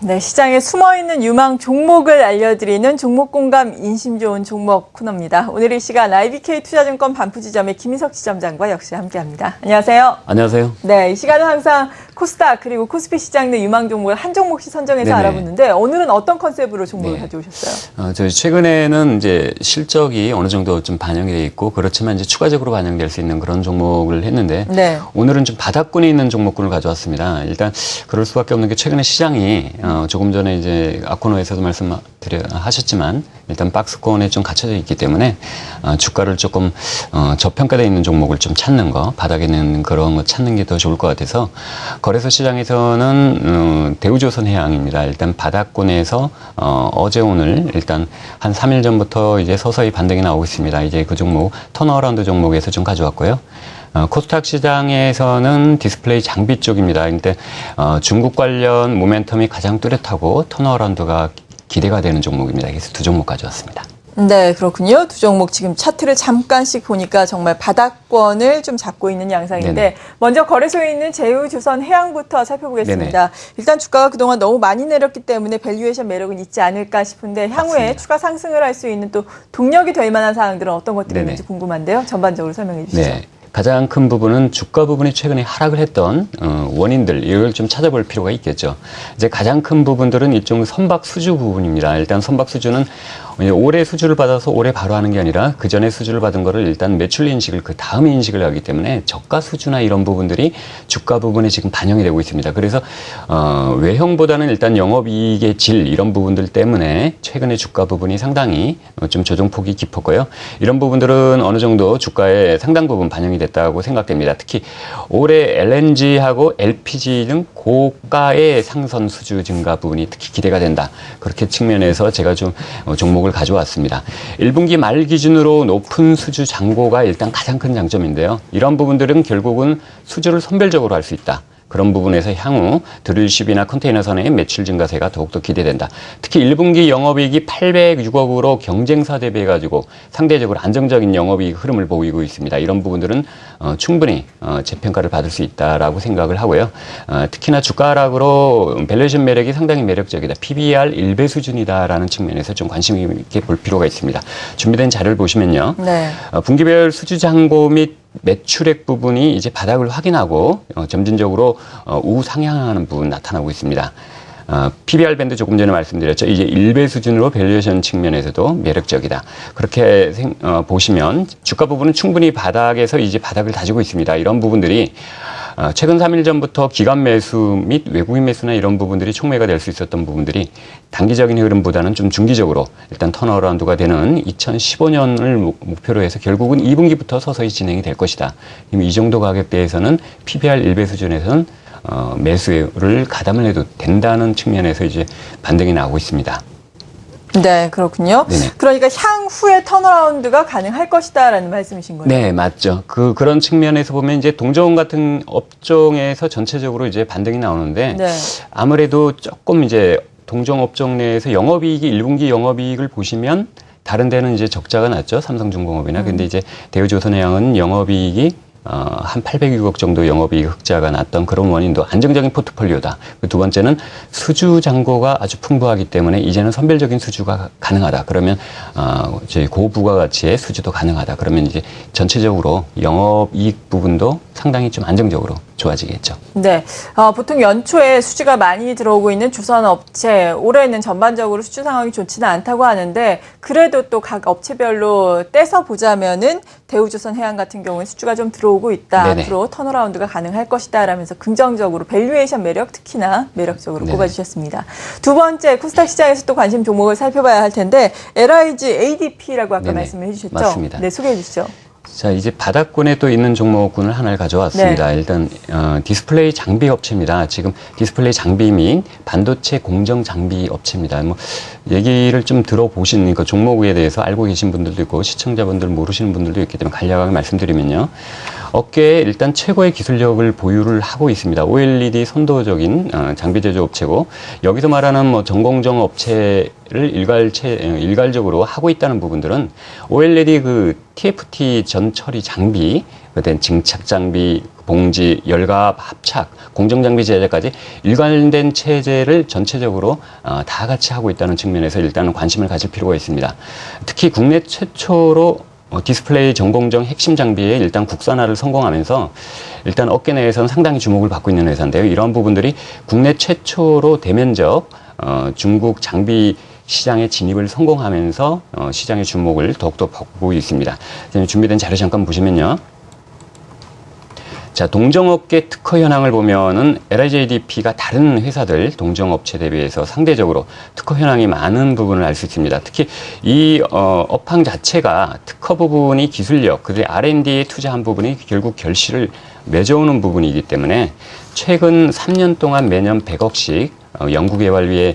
네, 시장에 숨어있는 유망 종목을 알려드리는 종목공감 인심 좋은 종목 코너입니다. 오늘 이 시간 IBK투자증권 반푸지점의 김희석 지점장과 역시 함께합니다. 안녕하세요. 안녕하세요. 네, 이 시간은 항상 코스닥 그리고 코스피 시장 내 유망 종목을 한 종목씩 선정해서 네네. 알아보는데 오늘은 어떤 컨셉으로 종목을 가져오셨어요? 저희 최근에는 이제 실적이 어느 정도 좀 반영이 돼 있고 그렇지만 이제 추가적으로 반영될 수 있는 그런 종목을 했는데 오늘은 좀 바닥권에 있는 종목군을 가져왔습니다. 일단 그럴 수밖에 없는 게 최근에 시장이 조금 전에 이제 아코노에서도 말씀하셨지만 일단 박스권에 좀 갇혀져 있기 때문에 주가를 조금 저평가되어 있는 종목을 좀 찾는 거, 바닥에 있는 그런 거 찾는 게 더 좋을 것 같아서 거래소 시장에서는 대우조선해양입니다. 일단 바닥권에서 어제 오늘 일단 한 3일 전부터 이제 서서히 반등이 나오고 있습니다. 이제 그 종목 턴어라운드 종목에서 좀 가져왔고요. 코스닥 시장에서는 디스플레이 장비 쪽입니다. 근데 중국 관련 모멘텀이 가장 뚜렷하고 턴어라운드가 기대가 되는 종목입니다. 그래서 두 종목 가져왔습니다. 네, 그렇군요. 두 종목 지금 차트를 잠깐씩 보니까 정말 바닥권을 좀 잡고 있는 양상인데 네네. 먼저 거래소에 있는 제휴조선해양부터 살펴보겠습니다. 네네. 일단 주가가 그동안 너무 많이 내렸기 때문에 밸류에이션 매력은 있지 않을까 싶은데 향후에 맞습니다. 추가 상승을 할 수 있는 또 동력이 될 만한 사항들은 어떤 것들이 네네. 있는지 궁금한데요. 전반적으로 설명해 주시죠. 네. 가장 큰 부분은 주가 부분이 최근에 하락을 했던 원인들 이걸 좀 찾아볼 필요가 있겠죠. 이제 가장 큰 부분들은 일종 선박 수주 부분입니다. 일단 선박 수주는 올해 수주를 받아서 올해 바로 하는 게 아니라 그 전에 수주를 받은 거를 일단 매출 인식을 그 다음에 인식을 하기 때문에 저가 수주나 이런 부분들이 주가 부분에 지금 반영이 되고 있습니다. 그래서 외형보다는 일단 영업이익의 질 이런 부분들 때문에 최근에 주가 부분이 상당히 좀 조정폭이 깊었고요. 이런 부분들은 어느 정도 주가에 상당 부분 반영이 됐다고 생각됩니다. 특히 올해 LNG하고 LPG 등 고가의 상선 수주 증가 부분이 특히 기대가 된다. 그렇게 측면에서 제가 좀 종목을 가져왔습니다. 1분기 말 기준으로 높은 수주 잔고가 일단 가장 큰 장점인데요. 이런 부분들은 결국은 수주를 선별적으로 할 수 있다. 그런 부분에서 향후 드릴십이나 컨테이너선의 매출 증가세가 더욱더 기대된다. 특히 1분기 영업이익이 806억으로 경쟁사 대비해가지고 상대적으로 안정적인 영업이익 흐름을 보이고 있습니다. 이런 부분들은 충분히 재평가를 받을 수 있다라고 생각을 하고요. 특히나 주가 하락으로 밸류에이션 매력이 상당히 매력적이다. PBR 1배 수준이다라는 측면에서 좀 관심 있게 볼 필요가 있습니다. 준비된 자료를 보시면요. 분기별 수주 잔고 및 매출액 부분이 이제 바닥을 확인하고 점진적으로 우상향하는 부분 나타나고 있습니다. PBR 밴드 조금 전에 말씀드렸죠. 이제 1배 수준으로 밸류에이션 측면에서도 매력적이다. 그렇게 보시면 주가 부분은 충분히 바닥에서 이제 바닥을 다지고 있습니다. 이런 부분들이 최근 3일 전부터 기관 매수 및 외국인 매수나 이런 부분들이 촉매가 될 수 있었던 부분들이 단기적인 흐름보다는 좀 중기적으로 일단 턴어라운드가 되는 2015년을 목표로 해서 결국은 2분기부터 서서히 진행이 될 것이다. 이 정도 가격대에서는 PBR 1배 수준에서는 매수를 가담을 해도 된다는 측면에서 이제 반등이 나오고 있습니다. 네, 그렇군요. 네네. 그러니까 향후에 턴어라운드가 가능할 것이다라는 말씀이신 거예요? 네, 맞죠. 그런 측면에서 보면 이제 동종업 같은 업종에서 전체적으로 이제 반등이 나오는데 아무래도 조금 이제 동종업종 내에서 영업이익이 1분기 영업이익을 보시면 다른 데는 이제 적자가 났죠. 삼성중공업이나. 근데 이제 대우조선해양은 영업이익이 한 806억 정도 영업이익 흑자가 났던 그런 원인도 안정적인 포트폴리오다. 두 번째는 수주 잔고가 아주 풍부하기 때문에 이제는 선별적인 수주가 가능하다. 그러면 저희 고부가가치의 수주도 가능하다. 그러면 이제 전체적으로 영업이익 부분도 상당히 좀 안정적으로 좋아지겠죠. 네, 보통 연초에 수주가 많이 들어오고 있는 조선업체 올해는 전반적으로 수주 상황이 좋지는 않다고 하는데 그래도 또 각 업체별로 떼서 보자면은 대우조선해양 같은 경우는 수주가 좀 들어오고 있다. 네네. 앞으로 턴어라운드가 가능할 것이다 라면서 긍정적으로 밸류에이션 매력 특히나 매력적으로 꼽아주셨습니다. 두 번째 코스닥 시장에서 또 관심 종목을 살펴봐야 할 텐데 LIG ADP라고 아까 말씀을 해주셨죠? 맞습니다. 네, 소개해 주시죠. 자, 이제 바닥권에 또 있는 종목군을 하나를 가져왔습니다. 일단 디스플레이 장비 업체입니다. 지금 디스플레이 장비 및 반도체 공정 장비 업체입니다. 뭐 얘기를 좀 들어보시니까 종목에 대해서 알고 계신 분들도 있고 시청자분들 모르시는 분들도 있기 때문에 간략하게 말씀드리면요. 업계에 일단 최고의 기술력을 보유를 하고 있습니다. OLED 선도적인 장비 제조 업체고 여기서 말하는 뭐 전공정 업체를 일괄적으로 하고 있다는 부분들은 OLED 그 TFT 전 처리 장비 그다음 증착 장비, 봉지, 열갑, 합착, 공정 장비 제작까지 일관된 체제를 전체적으로 다 같이 하고 있다는 측면에서 일단은 관심을 가질 필요가 있습니다. 특히 국내 최초로 디스플레이 전공정 핵심 장비의 일단 국산화를 성공하면서 일단 업계 내에서는 상당히 주목을 받고 있는 회사인데요. 이러한 부분들이 국내 최초로 대면적 중국 장비 시장에 진입을 성공하면서 시장의 주목을 더욱더 받고 있습니다. 준비된 자료 잠깐 보시면요. 자, 동정업계 특허 현황을 보면은 LIJDP가 다른 회사들 동정업체 대비해서 상대적으로 특허 현황이 많은 부분을 알 수 있습니다. 특히 이 업황 자체가 특허 부분이 기술력, 그리고 R&D에 투자한 부분이 결국 결실을 맺어오는 부분이기 때문에 최근 3년 동안 매년 100억씩 연구 개발 위에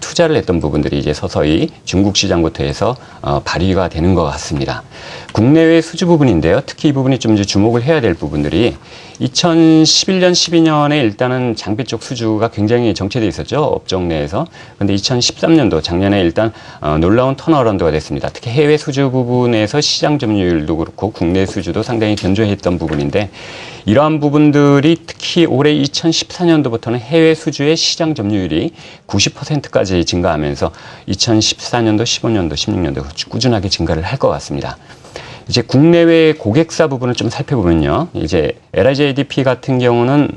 투자를 했던 부분들이 이제 서서히 중국 시장부터 해서 발휘가 되는 것 같습니다. 국내외 수주 부분인데요. 특히 이 부분이 좀 이제 주목을 해야 될 부분들이 2011년, 12년에 일단은 장비 쪽 수주가 굉장히 정체돼 있었죠. 업종 내에서. 근데 2013년도 작년에 일단 놀라운 턴어라운드가 됐습니다. 특히 해외 수주 부분에서 시장 점유율도 그렇고 국내 수주도 상당히 견조했던 부분인데 이러한 부분들이 특히 올해 2014년도부터는 해외 수주의 시장 점유율이 90%까지 증가하면서 2014년도, 15년도, 16년도 꾸준하게 증가를 할 것 같습니다. 이제 국내외 고객사 부분을 좀 살펴보면요. 이제 LIJDP 같은 경우는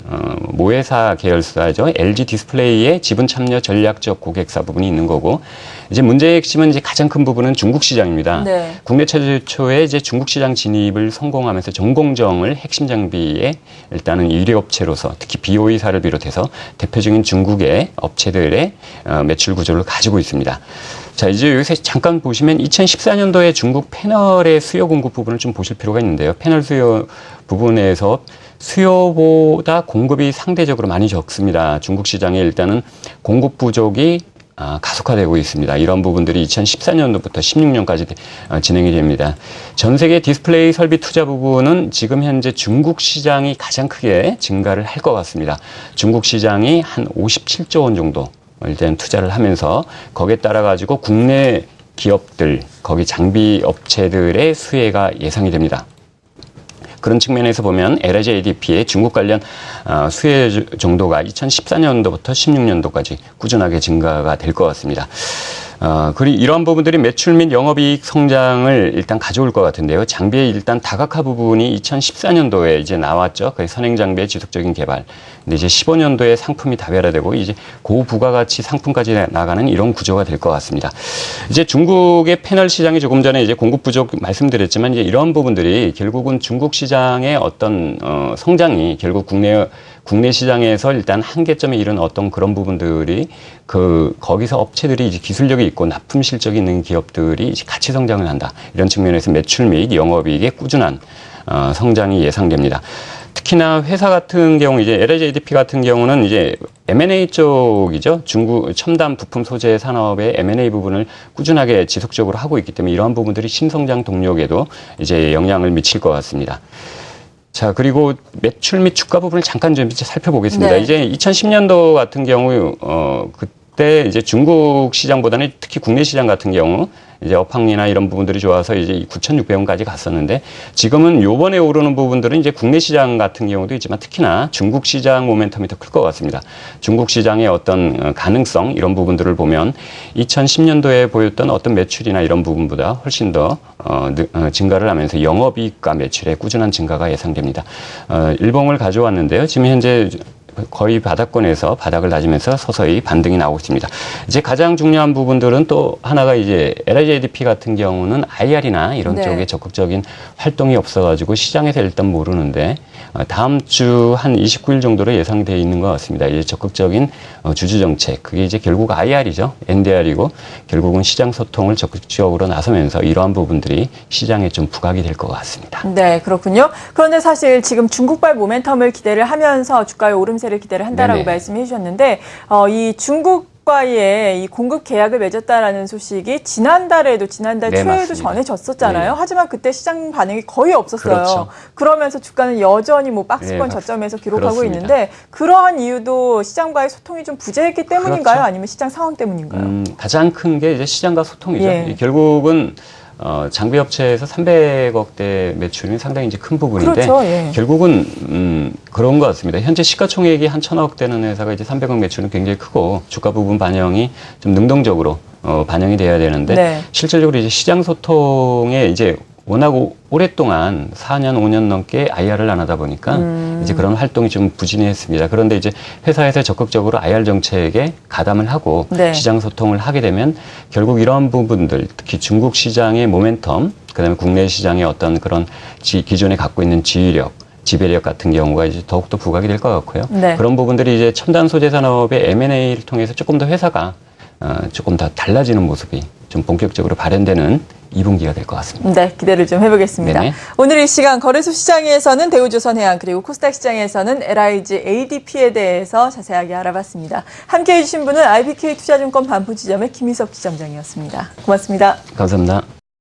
모회사 계열사죠. LG 디스플레이의 지분 참여 전략적 고객사 부분이 있는 거고, 이제 문제의 핵심은 이제 가장 큰 부분은 중국 시장입니다. 네. 국내 최초의 이제 중국 시장 진입을 성공하면서 전공정을 핵심 장비에 일단은 1위 업체로서 특히 BOE사를 비롯해서 대표적인 중국의 업체들의 매출 구조를 가지고 있습니다. 자, 이제 여기서 잠깐 보시면 2014년도에 중국 패널의 수요 공급 부분을 좀 보실 필요가 있는데요. 패널 수요 부분에서 수요보다 공급이 상대적으로 많이 적습니다. 중국 시장에 일단은 공급 부족이 가속화되고 있습니다. 이런 부분들이 2014년도부터 16년까지 진행이 됩니다. 전 세계 디스플레이 설비 투자 부분은 지금 현재 중국 시장이 가장 크게 증가를 할 것 같습니다. 중국 시장이 한 57조 원 정도 일단 투자를 하면서 거기에 따라 가지고 국내 기업들, 거기 장비 업체들의 수혜가 예상이 됩니다. 그런 측면에서 보면 LIJDP의 중국 관련 수혜 정도가 2014년도부터 16년도까지 꾸준하게 증가가 될 것 같습니다. 그리고 이러한 부분들이 매출 및 영업이익 성장을 일단 가져올 것 같은데요. 장비의 일단 다각화 부분이 2014년도에 이제 나왔죠. 그 선행장비의 지속적인 개발. 근데 이제 15년도에 상품이 다변화되고 이제 고부가가치 상품까지 나가는 이런 구조가 될 것 같습니다. 이제 중국의 패널 시장이 조금 전에 이제 공급 부족 말씀드렸지만 이제 이런 부분들이 결국은 중국 시장의 어떤 성장이 결국 국내 시장에서 일단 한계점에 이른 어떤 그런 부분들이 거기서 업체들이 이제 기술력이 있고 납품 실적이 있는 기업들이 이제 같이 성장을 한다. 이런 측면에서 매출 및 영업이익의 꾸준한 성장이 예상됩니다. 특히나 회사 같은 경우 이제 LIJDP 같은 경우는 이제 M&A 쪽이죠. 중국 첨단 부품 소재 산업의 M&A 부분을 꾸준하게 지속적으로 하고 있기 때문에 이러한 부분들이 신성장 동력에도 이제 영향을 미칠 것 같습니다. 자, 그리고 매출 및 주가 부분을 잠깐 좀 살펴보겠습니다. 네. 이제 2010년도 같은 경우, 그때 이제 중국 시장보다는 특히 국내 시장 같은 경우, 이제 업황이나 이런 부분들이 좋아서 이제 9,600원까지 갔었는데, 지금은 요번에 오르는 부분들은 이제 국내 시장 같은 경우도 있지만 특히나 중국 시장 모멘텀이 더 클 것 같습니다. 중국 시장의 어떤 가능성, 이런 부분들을 보면 2010년도에 보였던 어떤 매출이나 이런 부분보다 훨씬 더 증가를 하면서 영업이익과 매출의 꾸준한 증가가 예상됩니다. 일봉을 가져왔는데요. 지금 현재 거의 바닥권에서 바닥을 다지면서 서서히 반등이 나오고 있습니다. 이제 가장 중요한 부분들은 또 하나가 이제 LIJDP 같은 경우는 IR이나 이런 네. 쪽에 적극적인 활동이 없어가지고 시장에서 일단 모르는데 다음 주 한 29일 정도로 예상되어 있는 것 같습니다. 이제 적극적인 주주 정책, 그게 이제 결국 IR이죠. NDR이고 결국은 시장 소통을 적극적으로 나서면서 이러한 부분들이 시장에 좀 부각이 될 것 같습니다. 네, 그렇군요. 그런데 사실 지금 중국발 모멘텀을 기대를 하면서 주가의 오름세를 기대를 한다라고 네네. 말씀해 주셨는데 이 중국과의 이 공급 계약을 맺었다라는 소식이 지난달 네, 초에도 맞습니다. 전해졌었잖아요. 네. 하지만 그때 시장 반응이 거의 없었어요. 그렇죠. 그러면서 주가는 여전히 뭐 박스권 저점에서 기록하고 그렇습니다. 있는데 그러한 이유도 시장과의 소통이 좀 부재했기 때문인가요? 그렇죠. 아니면 시장 상황 때문인가요? 가장 큰 게 이제 시장과 소통이죠. 예. 결국은 장비업체에서 300억대 매출이 상당히 이제 큰 부분인데 그렇죠, 예. 결국은 그런 것 같습니다. 현재 시가총액이 한 1,000억 되는 회사가 이제 300억 매출은 굉장히 크고 주가 부분 반영이 좀 능동적으로 반영이 돼야 되는데 네. 실질적으로 이제 시장 소통에 이제 워낙 오랫동안 4년, 5년 넘게 IR을 안 하다 보니까 이제 그런 활동이 좀 부진했습니다. 그런데 이제 회사에서 적극적으로 IR 정책에 가담을 하고 네. 시장 소통을 하게 되면 결국 이러한 부분들, 특히 중국 시장의 모멘텀, 그다음에 국내 시장의 어떤 그런 기존에 갖고 있는 지휘력, 지배력 같은 경우가 이제 더욱더 부각이 될 것 같고요. 네. 그런 부분들이 이제 첨단 소재 산업의 M&A를 통해서 조금 더 회사가 조금 더 달라지는 모습이 좀 본격적으로 발현되는 2분기가 될 것 같습니다. 네, 기대를 좀 해보겠습니다. 네네. 오늘 이 시간 거래소 시장에서는 대우조선해양 그리고 코스닥 시장에서는 LIG ADP에 대해서 자세하게 알아봤습니다. 함께해 주신 분은 IBK 투자증권 반포지점의 김희석 지점장이었습니다. 고맙습니다. 감사합니다.